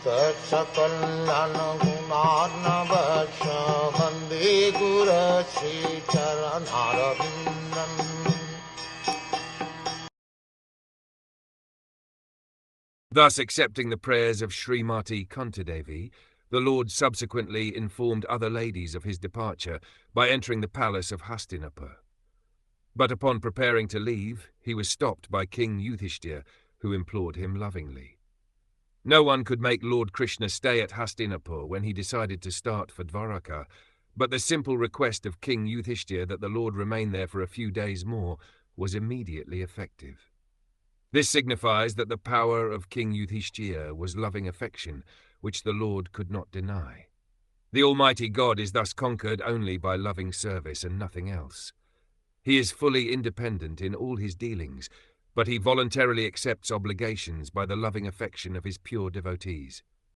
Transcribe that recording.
Sakal Gunarnavasha Vande Guru Sri Charanaravindan. Thus, accepting the prayers of Srimati Kantadevi, the Lord subsequently informed other ladies of his departure by entering the palace of Hastinapur. But upon preparing to leave, he was stopped by King Yudhiṣṭhira, who implored him lovingly. No one could make Lord Krishna stay at Hastinapur when he decided to start for Dwaraka, but the simple request of King Yudhiṣṭhira that the Lord remain there for a few days more was immediately effective. This signifies that the power of King Yudhiṣṭhira was loving affection, which the Lord could not deny. The Almighty God is thus conquered only by loving service and nothing else. He is fully independent in all his dealings, but he voluntarily accepts obligations by the loving affection of his pure devotees.